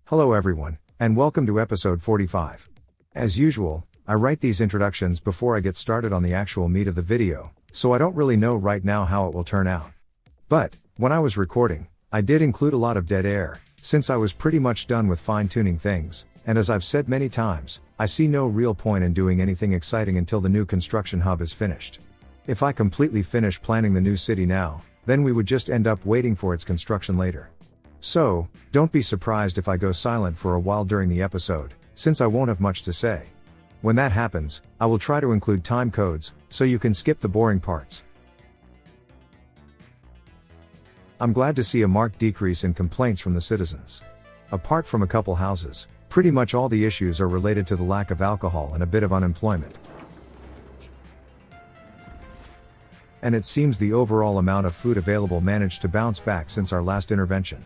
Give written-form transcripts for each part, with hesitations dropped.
Hello everyone, and welcome to episode 45. As usual, I write these introductions before I get started on the actual meat of the video, so I don't really know right now how it will turn out. But, when I was recording, I did include a lot of dead air, since I was pretty much done with fine-tuning things, and as I've said many times, I see no real point in doing anything exciting until the new construction hub is finished. If I completely finish planning the new city now, then we would just end up waiting for its construction later. So, don't be surprised if I go silent for a while during the episode, since I won't have much to say. When that happens, I will try to include time codes, so you can skip the boring parts. I'm glad to see a marked decrease in complaints from the citizens. Apart from a couple houses, pretty much all the issues are related to the lack of alcohol and a bit of unemployment. And it seems the overall amount of food available managed to bounce back since our last intervention.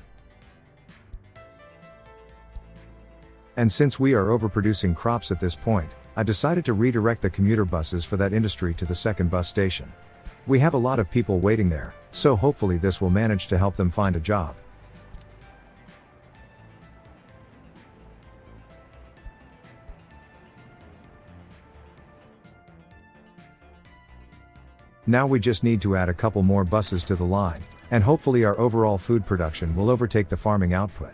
And since we are overproducing crops at this point, I decided to redirect the commuter buses for that industry to the second bus station. We have a lot of people waiting there, so hopefully this will manage to help them find a job. Now we just need to add a couple more buses to the line, and hopefully our overall food production will overtake the farming output.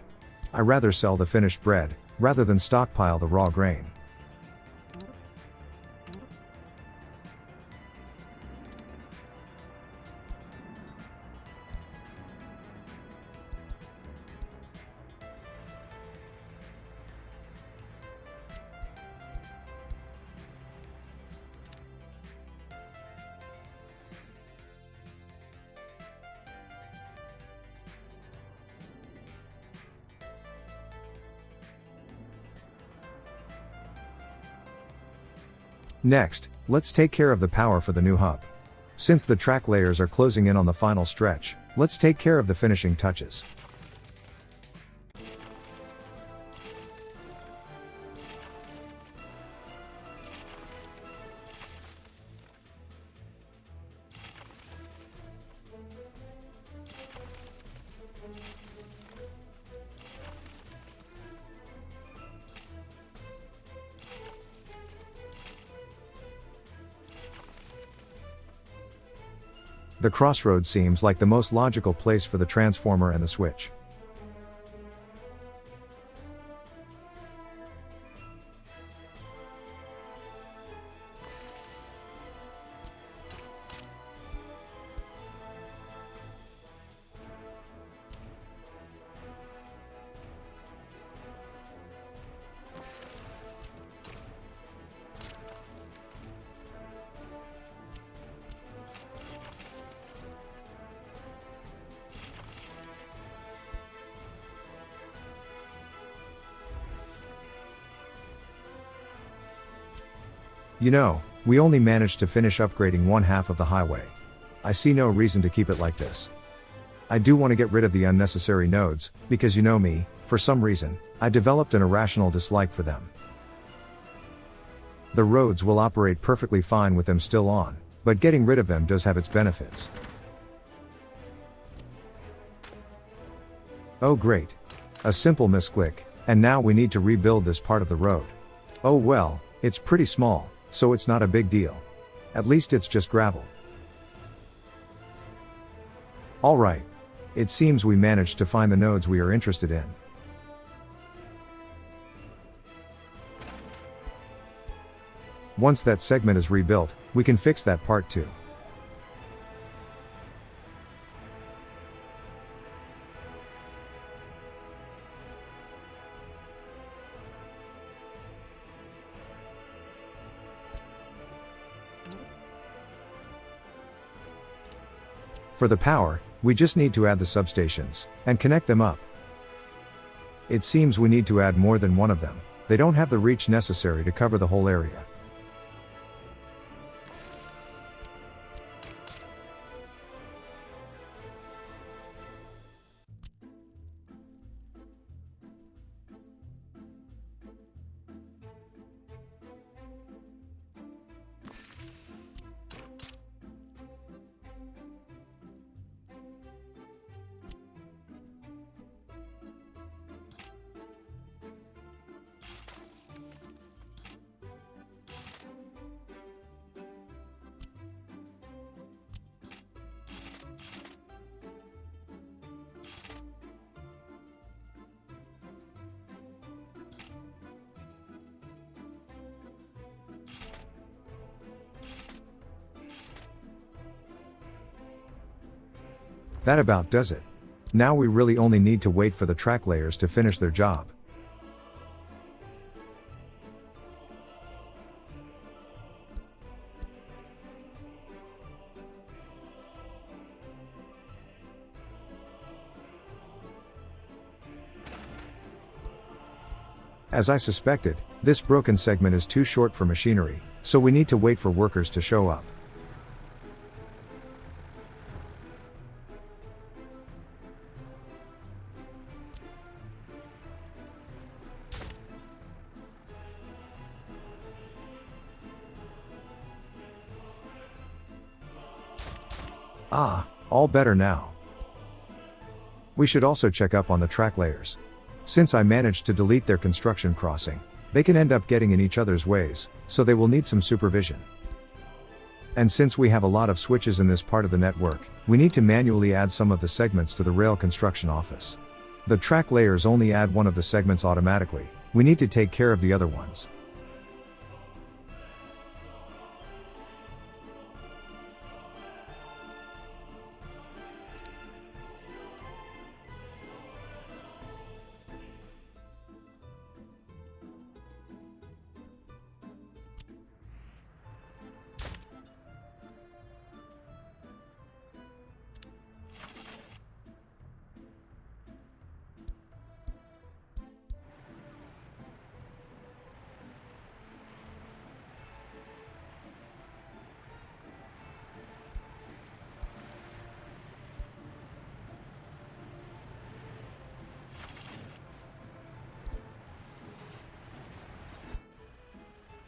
I rather sell the finished bread, rather than stockpile the raw grain. Next, let's take care of the power for the new hub. Since the track layers are closing in on the final stretch, let's take care of the finishing touches. The crossroad seems like the most logical place for the transformer and the switch. You know, we only managed to finish upgrading one half of the highway. I see no reason to keep it like this. I do want to get rid of the unnecessary nodes, because you know me, for some reason, I developed an irrational dislike for them. The roads will operate perfectly fine with them still on, but getting rid of them does have its benefits. Oh great. A simple misclick, and now we need to rebuild this part of the road. Oh well, it's pretty small, so it's not a big deal. At least it's just gravel. Alright. It seems we managed to find the nodes we are interested in. Once that segment is rebuilt, we can fix that part too. For the power, we just need to add the substations, and connect them up. It seems we need to add more than one of them. They don't have the reach necessary to cover the whole area. That about does it. Now we really only need to wait for the track layers to finish their job. As I suspected, this broken segment is too short for machinery, so we need to wait for workers to show up. Ah, all better now. We should also check up on the track layers. Since I managed to delete their construction crossing, they can end up getting in each other's ways, so they will need some supervision. And since we have a lot of switches in this part of the network, we need to manually add some of the segments to the rail construction office. The track layers only add one of the segments automatically, we need to take care of the other ones.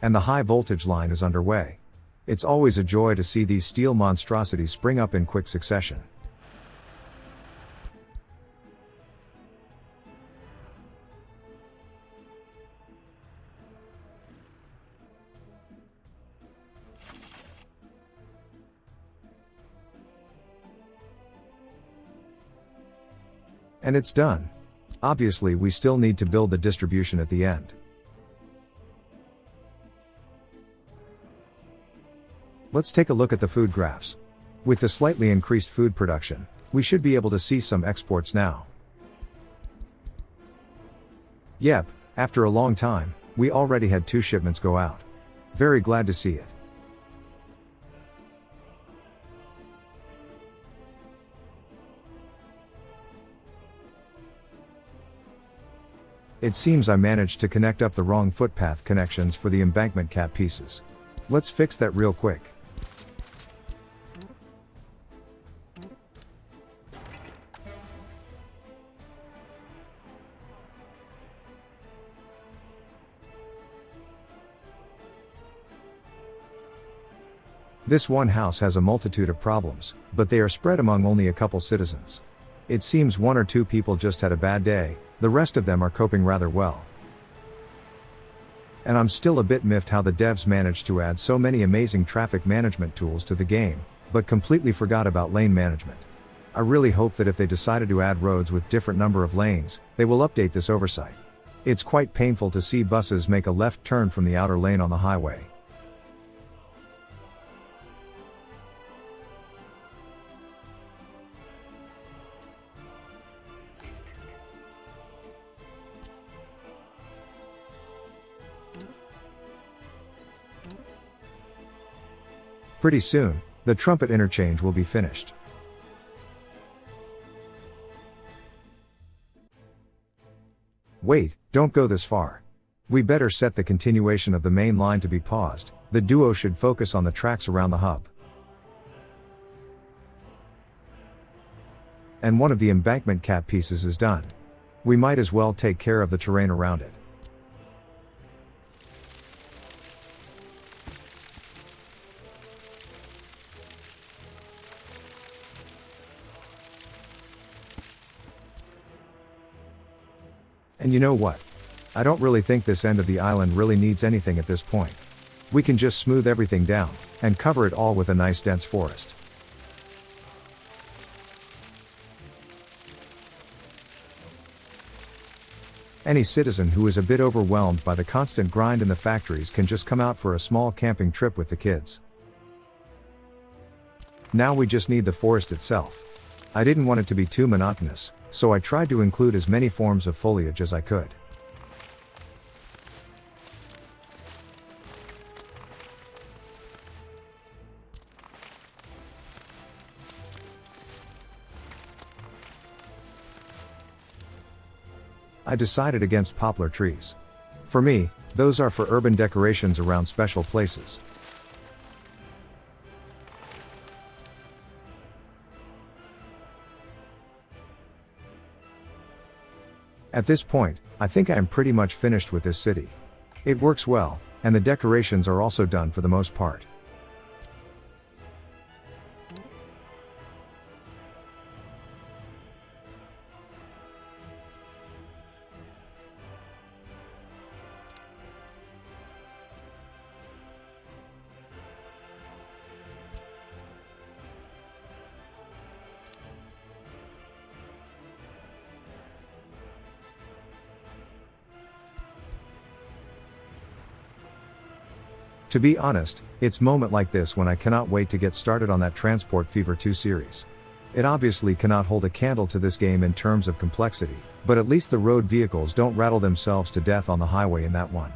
And the high voltage line is underway. It's always a joy to see these steel monstrosities spring up in quick succession. And it's done. Obviously, we still need to build the distribution at the end. Let's take a look at the food graphs. With the slightly increased food production, we should be able to see some exports now. Yep, after a long time, we already had 2 shipments go out. Very glad to see it. It seems I managed to connect up the wrong footpath connections for the embankment cap pieces. Let's fix that real quick. This one house has a multitude of problems, but they are spread among only a couple citizens. It seems 1 or 2 people just had a bad day, the rest of them are coping rather well. And I'm still a bit miffed how the devs managed to add so many amazing traffic management tools to the game, but completely forgot about lane management. I really hope that if they decided to add roads with different number of lanes, they will update this oversight. It's quite painful to see buses make a left turn from the outer lane on the highway. Pretty soon, the trumpet interchange will be finished. Wait, don't go this far. We better set the continuation of the main line to be paused. The duo should focus on the tracks around the hub. And one of the embankment cap pieces is done. We might as well take care of the terrain around it. And you know what? I don't really think this end of the island really needs anything at this point. We can just smooth everything down, and cover it all with a nice dense forest. Any citizen who is a bit overwhelmed by the constant grind in the factories can just come out for a small camping trip with the kids. Now we just need the forest itself. I didn't want it to be too monotonous, so I tried to include as many forms of foliage as I could. I decided against poplar trees. For me, those are for urban decorations around special places. At this point, I think I am pretty much finished with this city. It works well, and the decorations are also done for the most part. To be honest, it's moment like this when I cannot wait to get started on that Transport Fever 2 series. It obviously cannot hold a candle to this game in terms of complexity, but at least the road vehicles don't rattle themselves to death on the highway in that one.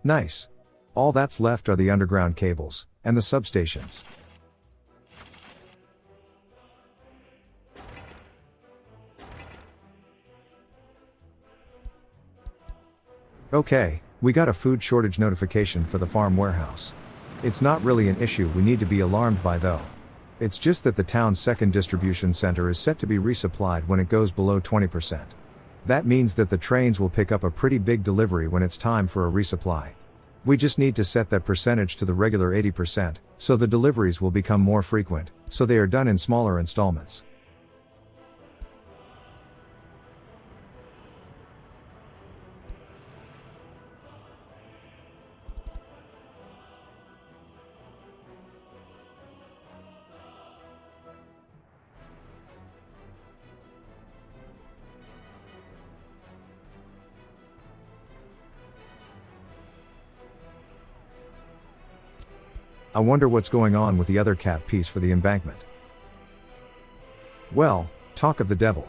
Nice. All that's left are the underground cables, and the substations. Okay, we got a food shortage notification for the farm warehouse. It's not really an issue we need to be alarmed by though. It's just that the town's second distribution center is set to be resupplied when it goes below 20%. That means that the trains will pick up a pretty big delivery when it's time for a resupply. We just need to set that percentage to the regular 80%, so the deliveries will become more frequent, so they are done in smaller installments. I wonder what's going on with the other cap piece for the embankment. Well, talk of the devil.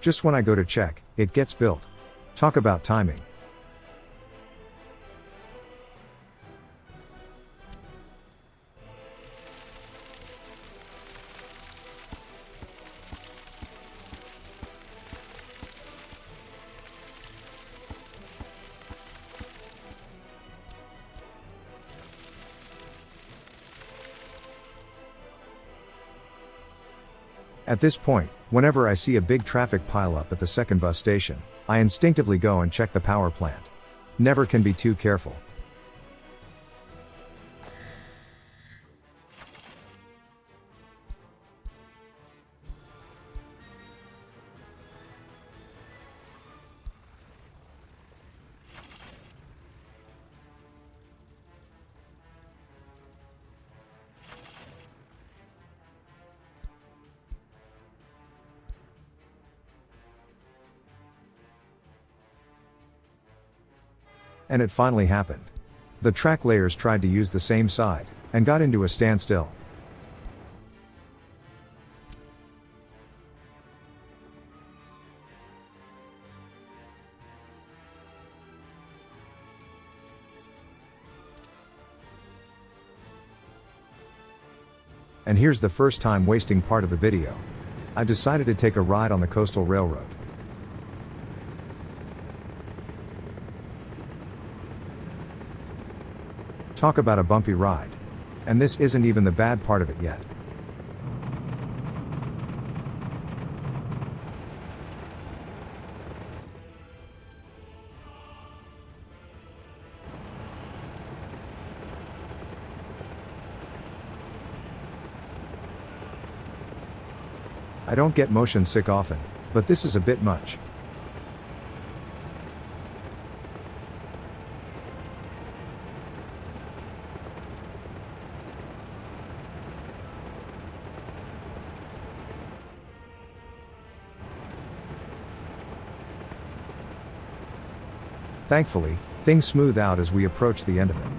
Just when I go to check, it gets built. Talk about timing. At this point, whenever I see a big traffic pileup at the second bus station, I instinctively go and check the power plant. Never can be too careful. And it finally happened. The track layers tried to use the same side, and got into a standstill. And here's the first time wasting part of the video. I decided to take a ride on the coastal railroad. Talk about a bumpy ride. And this isn't even the bad part of it yet. I don't get motion sick often, but this is a bit much. Thankfully, things smooth out as we approach the end of it.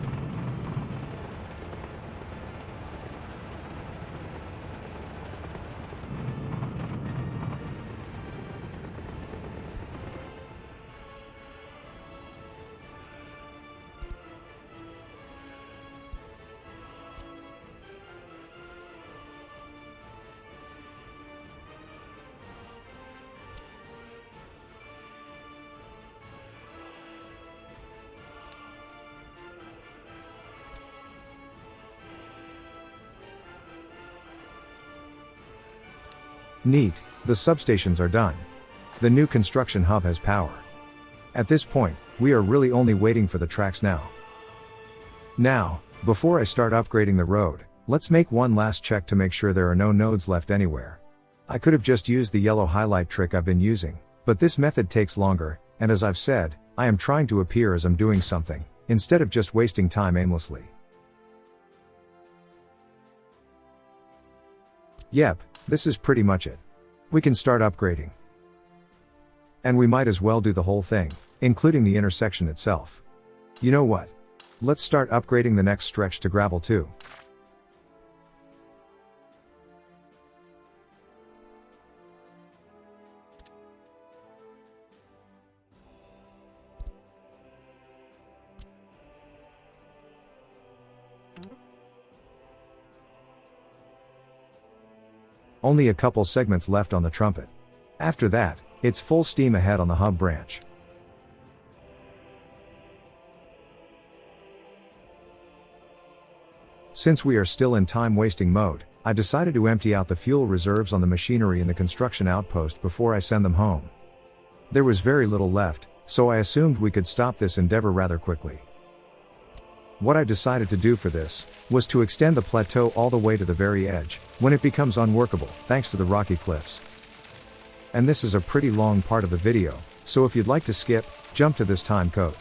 Neat, the substations are done. The new construction hub has power. At this point, we are really only waiting for the tracks now. Now, before I start upgrading the road, let's make one last check to make sure there are no nodes left anywhere. I could have just used the yellow highlight trick I've been using, but this method takes longer, and as I've said, I am trying to appear as I'm doing something, instead of just wasting time aimlessly. Yep, this is pretty much it. We can start upgrading. And we might as well do the whole thing, including the intersection itself. You know what? Let's start upgrading the next stretch to gravel too. Only a couple segments left on the trumpet. After that, it's full steam ahead on the hub branch. Since we are still in time-wasting mode, I decided to empty out the fuel reserves on the machinery in the construction outpost before I send them home. There was very little left, so I assumed we could stop this endeavor rather quickly. What I decided to do for this was to extend the plateau all the way to the very edge, when it becomes unworkable, thanks to the rocky cliffs. And this is a pretty long part of the video, so if you'd like to skip, jump to this time code.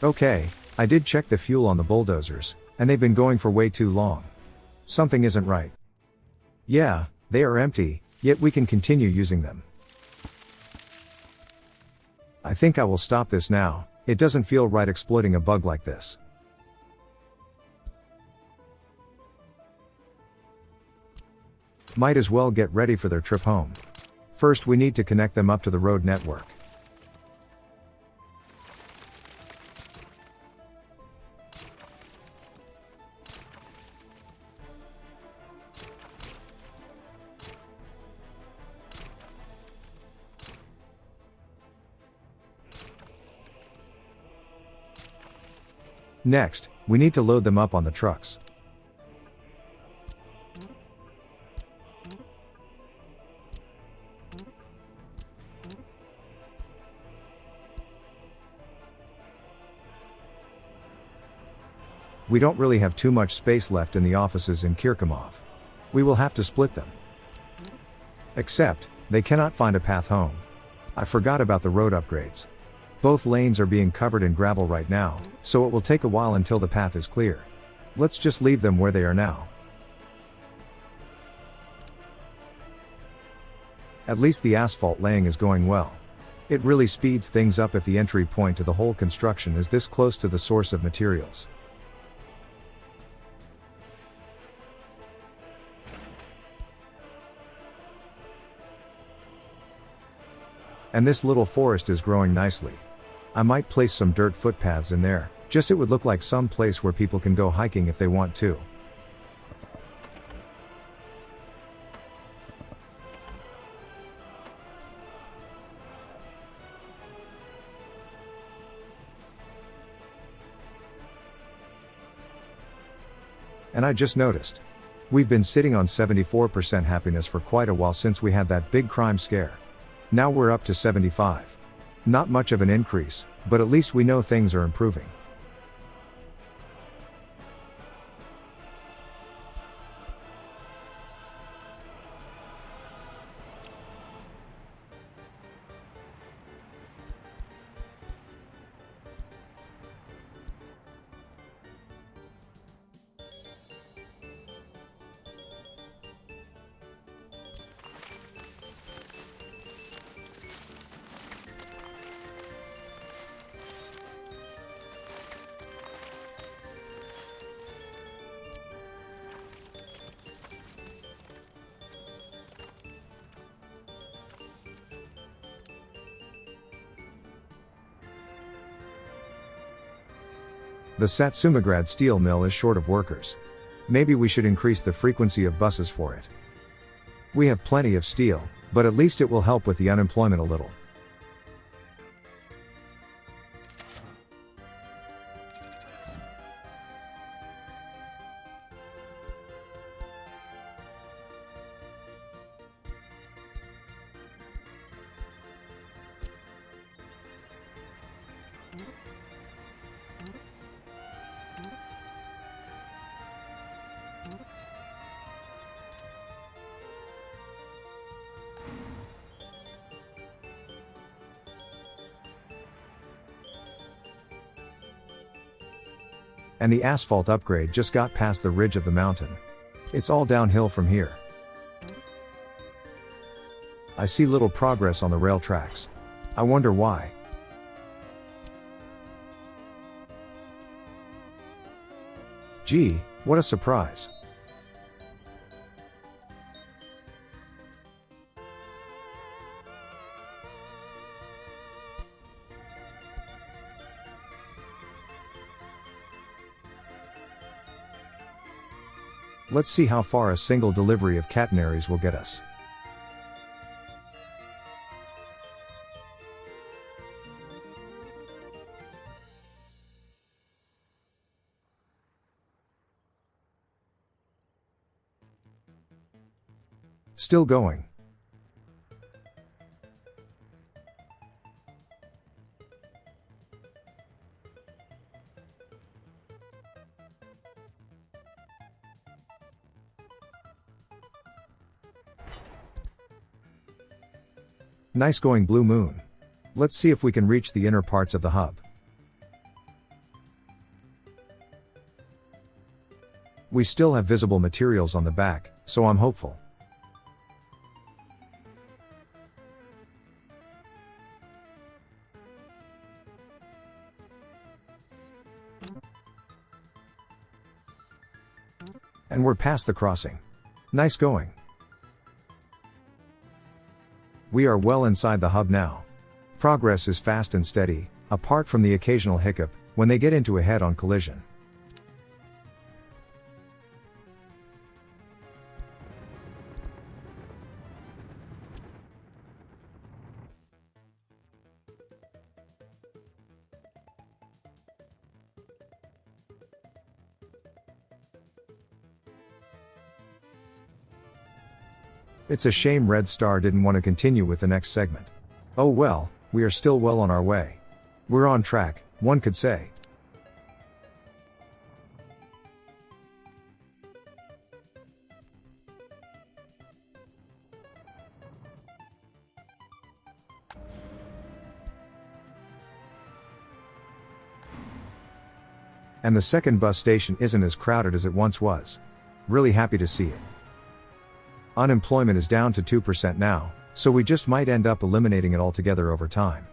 Okay, I did check the fuel on the bulldozers, and they've been going for way too long. Something isn't right. Yeah, they are empty, yet we can continue using them. I think I will stop this now, it doesn't feel right exploiting a bug like this. Might as well get ready for their trip home. First we need to connect them up to the road network. Next, we need to load them up on the trucks. We don't really have too much space left in the offices in Kirkomov. We will have to split them. Except, they cannot find a path home. I forgot about the road upgrades. Both lanes are being covered in gravel right now, so it will take a while until the path is clear. Let's just leave them where they are now. At least the asphalt laying is going well. It really speeds things up if the entry point to the whole construction is this close to the source of materials. And this little forest is growing nicely. I might place some dirt footpaths in there, just it would look like some place where people can go hiking if they want to. And I just noticed. We've been sitting on 74% happiness for quite a while since we had that big crime scare. Now we're up to 75. Not much of an increase, but at least we know things are improving. The Satsumograd steel mill is short of workers. Maybe we should increase the frequency of buses for it. We have plenty of steel, but at least it will help with the unemployment a little. And the asphalt upgrade just got past the ridge of the mountain. It's all downhill from here. I see little progress on the rail tracks. I wonder why. Gee, what a surprise. Let's see how far a single delivery of catenaries will get us. Still going. Nice going, Blue Moon. Let's see if we can reach the inner parts of the hub. We still have visible materials on the back, so I'm hopeful. And we're past the crossing. Nice going. We are well inside the hub now. Progress is fast and steady, apart from the occasional hiccup, when they get into a head-on collision. It's a shame Red Star didn't want to continue with the next segment. Oh well, we are still well on our way. We're on track, one could say. And the second bus station isn't as crowded as it once was. Really happy to see it. Unemployment is down to 2% now, so we just might end up eliminating it altogether over time.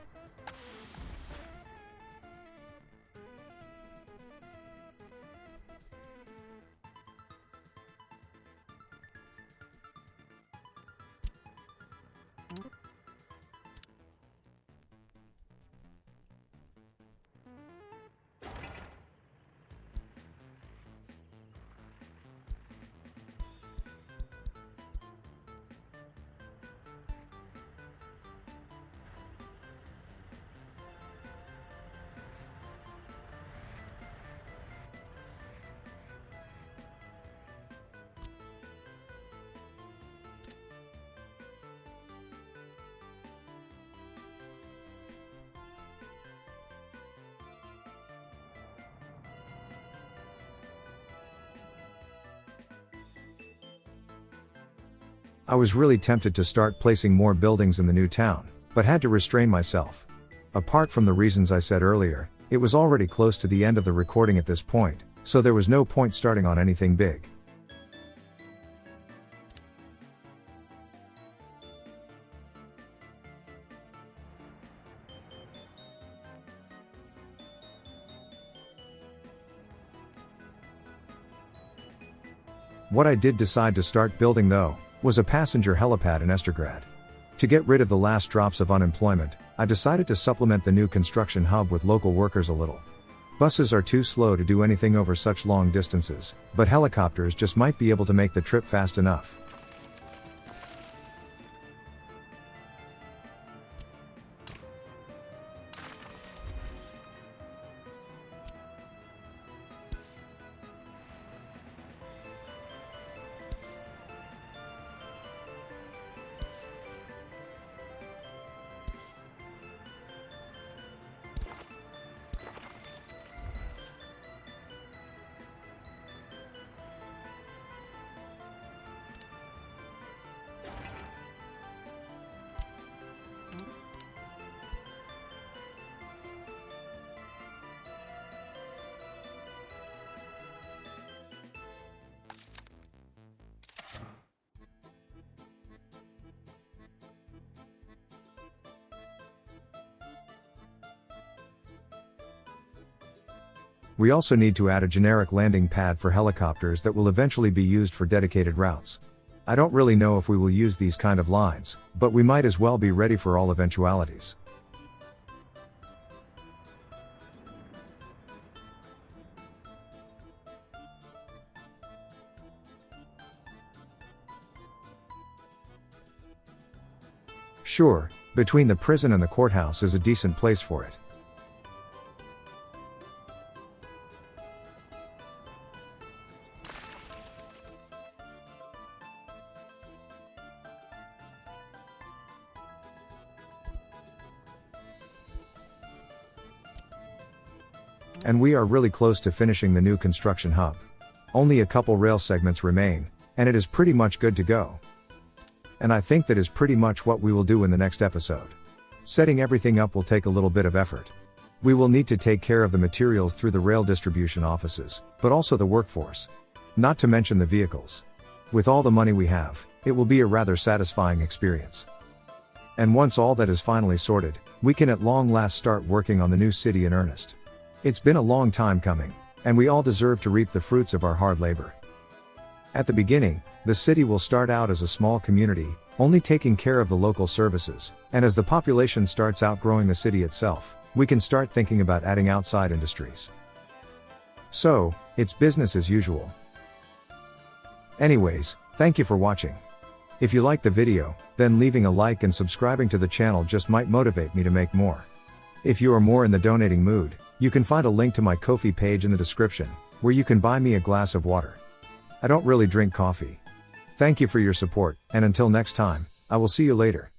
I was really tempted to start placing more buildings in the new town, but had to restrain myself. Apart from the reasons I said earlier, it was already close to the end of the recording at this point, so there was no point starting on anything big. What I did decide to start building though, was a passenger helipad in Estergrad. To get rid of the last drops of unemployment, I decided to supplement the new construction hub with local workers a little. Buses are too slow to do anything over such long distances, but helicopters just might be able to make the trip fast enough. We also need to add a generic landing pad for helicopters that will eventually be used for dedicated routes. I don't really know if we will use these kind of lines, but we might as well be ready for all eventualities. Sure, between the prison and the courthouse is a decent place for it. And we are really close to finishing the new construction hub. Only a couple rail segments remain, and it is pretty much good to go. And I think that is pretty much what we will do in the next episode. Setting everything up will take a little bit of effort. We will need to take care of the materials through the rail distribution offices, but also the workforce. Not to mention the vehicles. With all the money we have, it will be a rather satisfying experience. And once all that is finally sorted, we can at long last start working on the new city in earnest. It's been a long time coming, and we all deserve to reap the fruits of our hard labor. At the beginning, the city will start out as a small community, only taking care of the local services, and as the population starts outgrowing the city itself, we can start thinking about adding outside industries. So, it's business as usual. Anyways, thank you for watching. If you liked the video, then leaving a like and subscribing to the channel just might motivate me to make more. If you are more in the donating mood, you can find a link to my Ko-fi page in the description, where you can buy me a glass of water. I don't really drink coffee. Thank you for your support, and until next time, I will see you later.